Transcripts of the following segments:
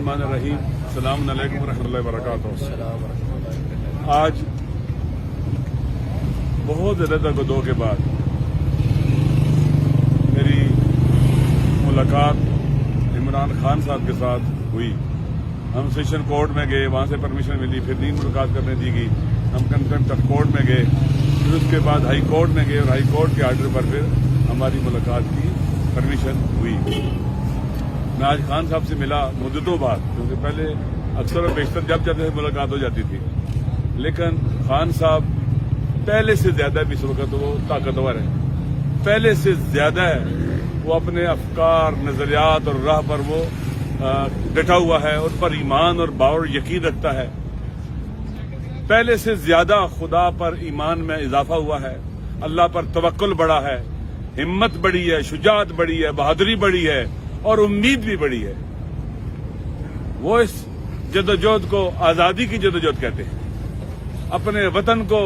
बिस्मिल्लाहिर्रहमानिर्रहीम। अस्सलामु अलैकुम वरहमतुल्लाहि वबरकातुहू। आज बहुत ज़्यादा गदों के बाद मेरी मुलाकात इमरान खान साहब के साथ हुई। हम सेशन कोर्ट में गए, वहाँ से परमिशन मिली, फिर नहीं मुलाकात करने दी गई। हम कंटेम्प्ट ऑफ कोर्ट में गए, फिर उसके बाद हाई कोर्ट में गए और हाई कोर्ट के आर्डर पर फिर हमारी मुलाकात की परमिशन हुई। मैं आज खान साहब से मिला मुद्दतों बाद, क्योंकि पहले अक्सर और बेशतर जब जाते थे मुलाकात हो जाती थी, लेकिन खान साहब पहले से ज्यादा भी इस वक्त वो ताकतवर है, पहले से ज्यादा है। वो अपने अफकार, नजरियात और राह पर वो डटा हुआ है, उन पर ईमान और बावर यकीन रखता है। पहले से ज्यादा खुदा पर ईमान में इजाफा हुआ है, अल्लाह पर तवक्कुल बढ़ा है, हिम्मत बढ़ी है, शुजात बढ़ी है, बहादुरी बढ़ी है और उम्मीद भी बढ़ी है। वो इस जदोजहद को आजादी की जदोजहद कहते हैं। अपने वतन को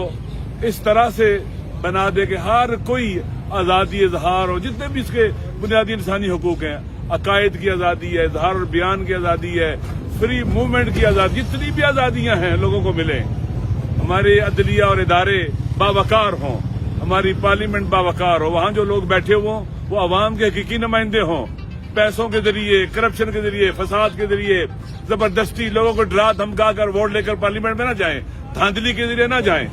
इस तरह से बना दे कि हर कोई आजादी इजहार हो, जितने भी इसके बुनियादी इंसानी हुकूक हैं, अकायद की आजादी है, इजहार और बयान की आजादी है, फ्री मूवमेंट की आजादी, जितनी भी आजादियां हैं लोगों को मिले। हमारे अदलिया और इदारे बावकार हों, हमारी पार्लियामेंट बावकार हो, वहां जो लोग बैठे हों वो अवाम के हकीकी नुमाइंदे हों। पैसों के जरिए, करप्शन के जरिए, फसाद के जरिए, जबरदस्ती लोगों को डरा धमका कर वोट लेकर पार्लियामेंट में न जाएं, धांधली के जरिए न जाएं।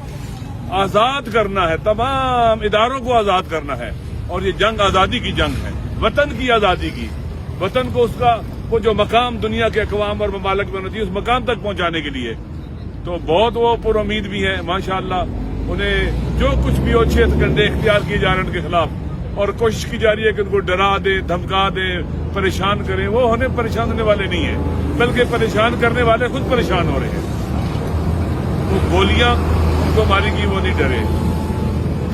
आजाद करना है, तमाम इदारों को आजाद करना है। और ये जंग आजादी की जंग है, वतन की आजादी की। वतन को उसका वो जो मकाम दुनिया के अक़वाम और ममालिक में होती है, उस मकाम तक पहुंचाने के लिए तो बहुत वो पुरुमीद भी है माशाअल्लाह। उन्हें जो कुछ भी अच्छे हथकंडे इख्तियार किए जा रहे हैं उनके खिलाफ, और कोशिश की जा रही है कि उनको डरा दे, धमका दे, परेशान करें। वो उन्हें परेशान होने वाले नहीं है, बल्कि परेशान करने वाले खुद परेशान हो रहे हैं। वो गोलियां उनको मारेगी, वो नहीं डरे।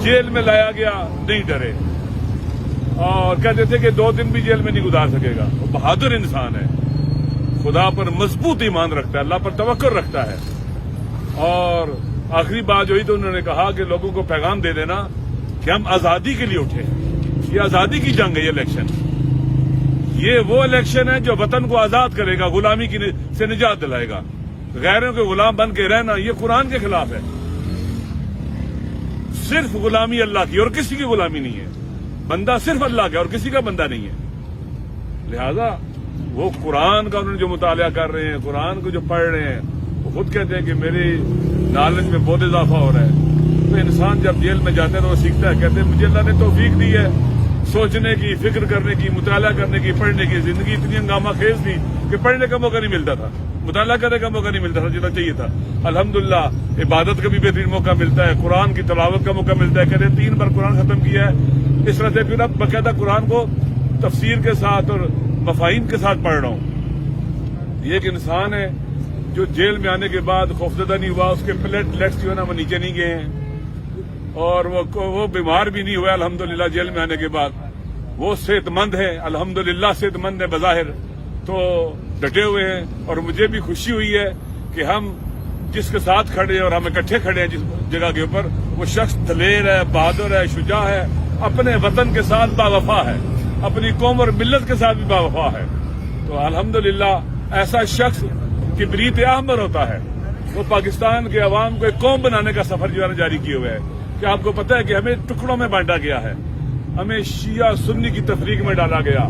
जेल में लाया गया, नहीं डरे, और कहते थे कि 2 दिन भी जेल में नहीं गुजार सकेगा। वो बहादुर इंसान है, खुदा पर मजबूत ईमान रखता है, अल्लाह पर तवक्कुल रखता है। और आखिरी बात जो हुई तो उन्होंने कहा कि लोगों को पैगाम दे देना कि हम आजादी के लिए उठे। ये आजादी की जंग है, ये इलेक्शन। ये वो इलेक्शन है जो वतन को आजाद करेगा, गुलामी से निजात दिलाएगा। गैरों के गुलाम बन के रहना ये कुरान के खिलाफ है। सिर्फ गुलामी अल्लाह की और किसी की गुलामी नहीं है। बंदा सिर्फ अल्लाह का और किसी का बंदा नहीं है। लिहाजा वो कुरान का उन्होंने जो मुतालिया कर रहे हैं, कुरान को जो पढ़ रहे हैं, वो खुद कहते हैं कि मेरी नॉलेज में बहुत इजाफा हो रहा है। तो इंसान जब जेल में जाता है तो वो सीखता है। कहते हैं मुझे अल्लाह ने तौफीक दी है सोचने की, फिक्र करने की, मुताला करने की, पढ़ने की। जिंदगी इतनी हंगामा खेज थी कि पढ़ने का मौका नहीं मिलता था, मुताला करने का मौका नहीं मिलता था जितना चाहिए था। अल्हम्दुलिल्लाह इबादत का भी बेहतरीन मौका मिलता है, कुरान की तलावत का मौका मिलता है। कहते हैं 3 बार कुरान खत्म किया है। इस तरह से फिर अब बाकायदा कुरान को तफसीर के साथ और मफाहिम के साथ पढ़ रहा हूँ। ये एक इंसान है जो जेल में आने के बाद खौफजदा नहीं हुआ, उसके प्लेटलेट्स जो है ना वो नीचे नहीं गए हैं, और वो बीमार भी नहीं हुआ अल्हम्दुलिल्लाह। जेल में आने के बाद वो सेहतमंद है, अल्हम्दुलिल्लाह सेहतमंद है बज़ाहिर, तो डटे हुए हैं। और मुझे भी खुशी हुई है कि हम जिसके साथ खड़े हैं और हम इकट्ठे खड़े हैं जिस जगह के ऊपर, वो शख्स दलेर है, बहादुर है, शुजा है, अपने वतन के साथ बावफा है, अपनी कौम और मिल्लत के साथ भी बावफा है। तो अल्हम्दुलिल्लाह ऐसा शख्स किबरीत अहमर होता है। वो पाकिस्तान के अवाम को एक कौम बनाने का सफर जो है जारी किए हुए है। कि आपको पता है कि हमें टुकड़ों में बांटा गया है, हमें शिया सुन्नी की तफरीक में डाला गया।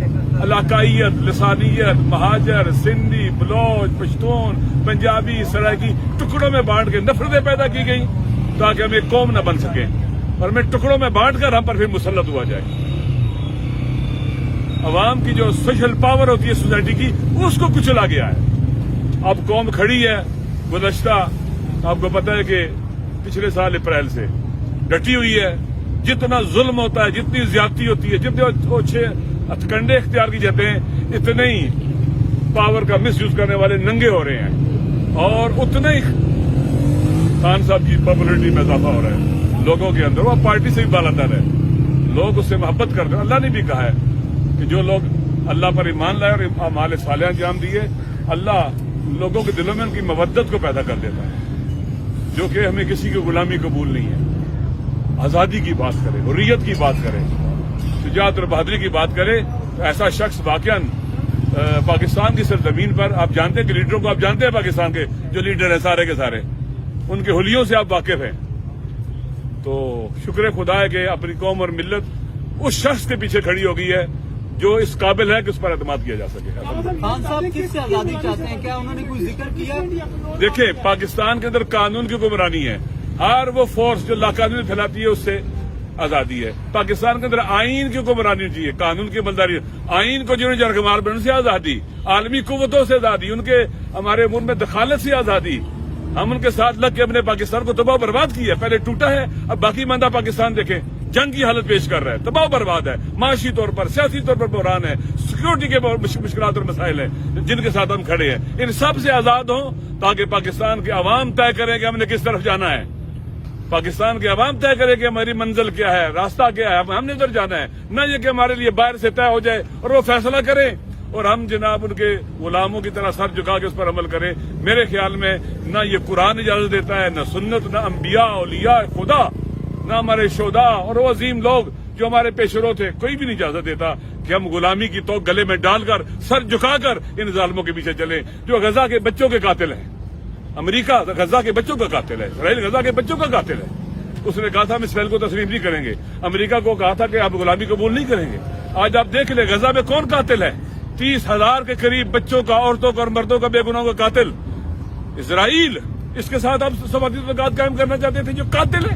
इलाकाइयत, लिसानियत, महाजर, सिंधी, बलोच, पश्तून, पंजाबी, सराइकी टुकड़ों में बांट के नफरतें पैदा की गई ताकि हम एक कौम न बन सके, और हमें टुकड़ों में बांट कर हम पर फिर मुसल्लत हुआ जाए। अवाम की जो सोशल पावर होती है सोसाइटी की, उसको कुचला गया है। अब कौम खड़ी है गुज़श्ता, आपको पता है कि पिछले साल अप्रैल से डटी हुई है। जितना जुल्म होता है, जितनी ज्यादती होती है, जितने अच्छे हथकंडे इख्तियार किए जाते हैं, इतने ही पावर का मिस यूज करने वाले नंगे हो रहे हैं, और उतने ही खान साहब की पॉपुलरिटी में इजाफा हो रहा है लोगों के अंदर। वो पार्टी से भी बालातर है, लोग उससे मोहब्बत करते हैं। अल्लाह ने भी कहा है कि जो लोग अल्लाह पर ईमान लाए और अमाल साले अंजाम दिए, अल्लाह लोगों के दिलों में उनकी मवद्दत को पैदा कर देता है, जो कि हमें किसी की गुलामी कबूल नहीं है। आजादी की बात करे, हुर्रियत की बात करे, शुजाअत और बहादुरी की बात करे, तो ऐसा शख्स वाकई پاکستان کی سرزمین پر آپ جانتے ہیں کہ لیڈروں کو آپ جانتے ہیں پاکستان کے جو لیڈر ہیں سارے کے سارے ان کے حلیوں سے آپ واقف ہیں. تو شکر خدا ہے کہ اپنی قوم اور ملت اس شخص کے پیچھے کھڑی ہو گئی ہے جو اس قابل ہے کہ اس پر اعتماد کیا جا سکے. خان صاحب کس سے آزادی چاہتے ہیں؟ کیا انہوں نے کوئی ذکر کیا؟ دیکھیں پاکستان کے اندر قانون کی حکمرانی ہے. ہر وہ فورس جو لاقانونی پھیلاتی ہے اس سے آزادی ہے. پاکستان کے اندر آئین کی حکمرانی چاہیے, قانون کی عملداری. آئین کو جنہوں نے جرگمال بننے سے آزادی, عالمی قوتوں سے آزادی, ان کے ہمارے امور میں دخالت سے آزادی. ہم ان کے ساتھ لگ کے اپنے پاکستان کو تباہ و برباد کیا. پہلے ٹوٹا ہے, اب باقی ماندہ پاکستان دیکھیں جنگ کی حالت پیش کر رہا ہے, تباہ و برباد ہے, معاشی طور پر سیاسی طور پر بحران ہے, سیکورٹی کے مشکلات اور مسائل ہیں جن کے ساتھ ہم کھڑے ہیں. ان سب سے آزاد ہوں تاکہ پاکستان کے عوام طے کریں کہ ہم نے کس طرف جانا ہے. پاکستان کے عوام طے کرے کہ ہماری منزل کیا ہے, راستہ کیا ہے, ہم نے ادھر جانا ہے. نہ یہ کہ ہمارے لیے باہر سے طے ہو جائے اور وہ فیصلہ کریں اور ہم جناب ان کے غلاموں کی طرح سر جھکا کے اس پر عمل کریں. میرے خیال میں نہ یہ قرآن اجازت دیتا ہے, نہ سنت, نہ انبیاء اولیاء خدا, نہ ہمارے شہداء اور وہ عظیم لوگ جو ہمارے پیشرو تھے, کوئی بھی نہیں اجازت دیتا کہ ہم غلامی کی توق گلے میں ڈال کر سر جھکا کر ان ظالموں کے پیچھے چلیں جو غزہ کے بچوں کے قاتل ہیں. امریکہ غزہ کے بچوں کا قاتل ہے, اسرائیل غزہ کے بچوں کا قاتل ہے. اس نے کہا تھا ہم اسرائیل کو تسلیم نہیں کریں گے. امریکہ کو کہا تھا کہ آپ غلامی قبول نہیں کریں گے. آج آپ دیکھ لیں غزہ میں کون قاتل ہے. 30,000 کے قریب بچوں کا, عورتوں کا اور مردوں کا بے گناہوں کا قاتل اسرائیل. اس کے ساتھ آپ سفارتی تعلقات قائم کرنا چاہتے تھے جو قاتل ہے.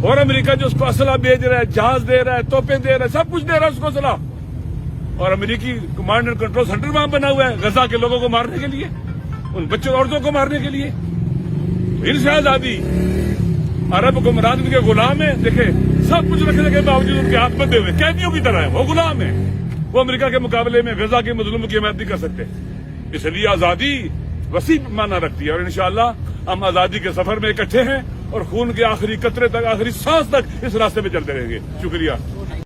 اور امریکہ جو اس کو اسلحہ بھیج رہا ہے, جہاز دے رہا ہے, توپیں دے رہا ہے, سب کچھ دے رہا ہے اس کو اسلحہ. اور امریکی کمانڈ اینڈ کنٹرول سینٹر وہاں بنا ہوا ہے غزہ کے لوگوں کو مارنے کے لیے, ان بچوں عورتوں کو مارنے کے لیے. ان سے آزادی. عرب حکمران ان کے غلام ہیں. دیکھیں سب کچھ رکھنے کے باوجود ان کے ہاتھ بندھے ہوئے قیدیوں کی طرح ہیں, وہ غلام ہیں. وہ امریکہ کے مقابلے میں غزہ کے مظلوموں کی حمایت نہیں کر سکتے. اس لیے آزادی وسیع معنی رکھتی ہے اور انشاءاللہ ہم آزادی کے سفر میں اکٹھے ہیں اور خون کے آخری قطرے تک, آخری سانس تک اس راستے پہ چلتے رہیں گے. شکریہ.